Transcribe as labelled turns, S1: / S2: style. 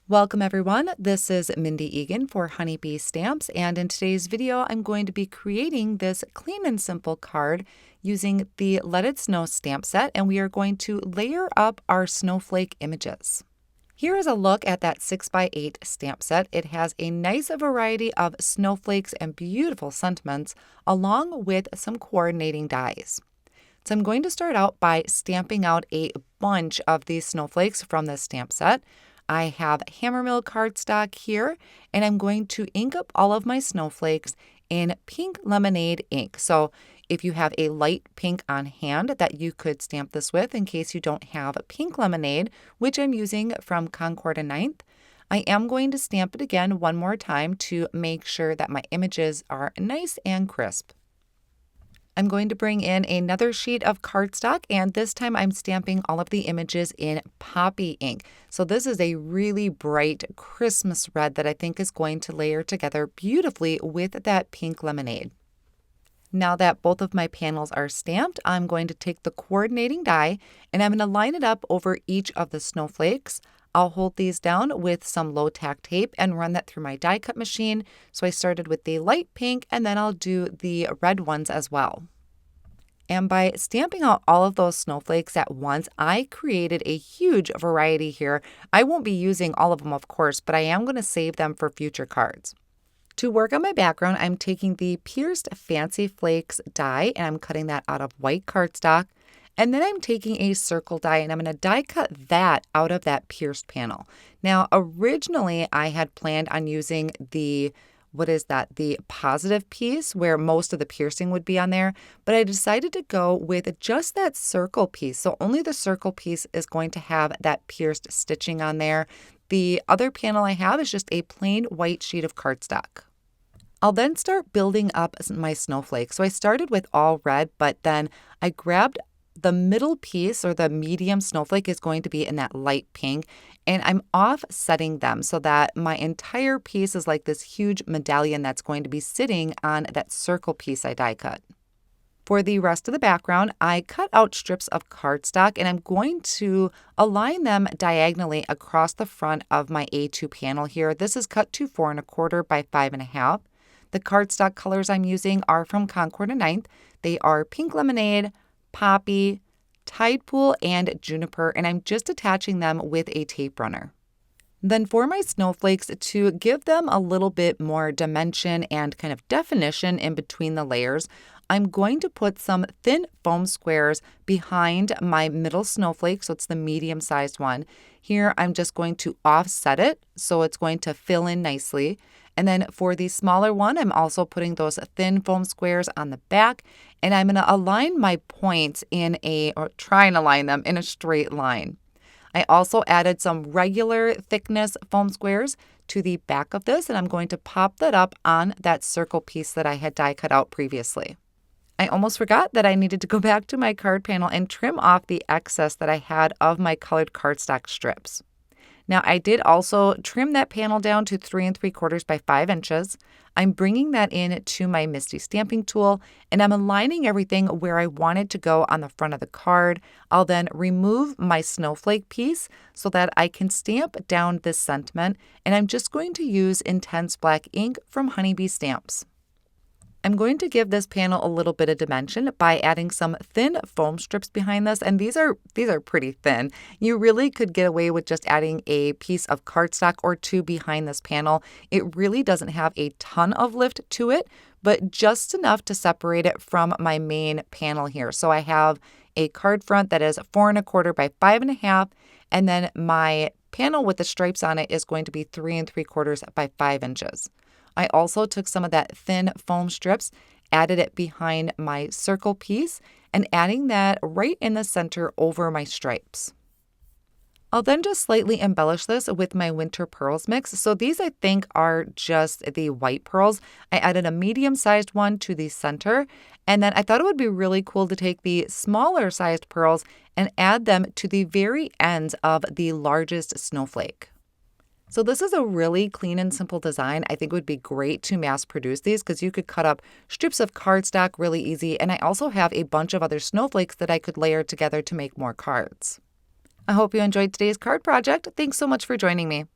S1: Welcome everyone, this is Mindy Egan for Honeybee Stamps, and in today's video I'm going to be creating this clean and simple card using the Let It Snow stamp set, and we are going to layer up our snowflake images. Here is a look at that 6x8 stamp set. It has a nice variety of snowflakes and beautiful sentiments along with some coordinating dies. So I'm going to start out by stamping out a bunch of these snowflakes from this stamp set. I have hammermill cardstock here, and I'm going to ink up all of my snowflakes in pink lemonade ink. So if you have a light pink on hand that you could stamp this with in case you don't have pink lemonade, which I'm using from Concord and Ninth, I am going to stamp it again one more time to make sure that my images are nice and crisp. I'm going to bring in another sheet of cardstock, and this time I'm stamping all of the images in poppy ink. So this is a really bright Christmas red that I think is going to layer together beautifully with that pink lemonade. Now that both of my panels are stamped, I'm going to take the coordinating die and I'm going to line it up over each of the snowflakes. I'll hold these down with some low tack tape and run that through my die cut machine. So I started with the light pink and then I'll do the red ones as well. And by stamping out all of those snowflakes at once, I created a huge variety here. I won't be using all of them, of course, but I am going to save them for future cards. To work on my background, I'm taking the pierced Fancy Flakes die and I'm cutting that out of white cardstock. And then I'm taking a circle die and I'm going to die cut that out of that pierced panel. Now, originally I had planned on using the positive piece where most of the piercing would be on there, but I decided to go with just that circle piece. So only the circle piece is going to have that pierced stitching on there. The other panel I have is just a plain white sheet of cardstock. I'll then start building up my snowflakes. So I started with all red, but then I grabbed the middle piece, or the medium snowflake, is going to be in that light pink, and I'm offsetting them so that my entire piece is like this huge medallion that's going to be sitting on that circle piece I die cut. For the rest of the background, I cut out strips of cardstock and I'm going to align them diagonally across the front of my A2 panel here. This is cut to 4 1/4 by 5 1/2. The cardstock colors I'm using are from Concord and Ninth. They are pink lemonade, poppy, tide pool, and juniper, and I'm just attaching them with a tape runner. Then for my snowflakes, to give them a little bit more dimension and kind of definition in between the layers, I'm going to put some thin foam squares behind my middle snowflake, so it's the medium-sized one. Here I'm just going to offset it, so it's going to fill in nicely. And then for the smaller one, I'm also putting those thin foam squares on the back, and I'm going to align my points try and align them in a straight line. I also added some regular thickness foam squares to the back of this, and I'm going to pop that up on that circle piece that I had die cut out previously. I almost forgot that I needed to go back to my card panel and trim off the excess that I had of my colored cardstock strips. Now, I did also trim that panel down to 3 3/4 by 5 inches. I'm bringing that in to my MISTI stamping tool, and I'm aligning everything where I want it to go on the front of the card. I'll then remove my snowflake piece so that I can stamp down this sentiment, and I'm just going to use Intense Black ink from Honeybee Stamps. I'm going to give this panel a little bit of dimension by adding some thin foam strips behind this, and these are pretty thin. You really could get away with just adding a piece of cardstock or two behind this panel. It really doesn't have a ton of lift to it, but just enough to separate it from my main panel here. So I have a card front that is 4 1/4 by 5 1/2, and then my panel with the stripes on it is going to be 3 3/4 by 5 inches. I also took some of that thin foam strips, added it behind my circle piece, and adding that right in the center over my stripes. I'll then just slightly embellish this with my winter pearls mix. So these I think are just the white pearls. I added a medium-sized one to the center, and then I thought it would be really cool to take the smaller sized pearls and add them to the very ends of the largest snowflake. So this is a really clean and simple design. I think it would be great to mass produce these because you could cut up strips of cardstock really easy. And I also have a bunch of other snowflakes that I could layer together to make more cards. I hope you enjoyed today's card project. Thanks so much for joining me.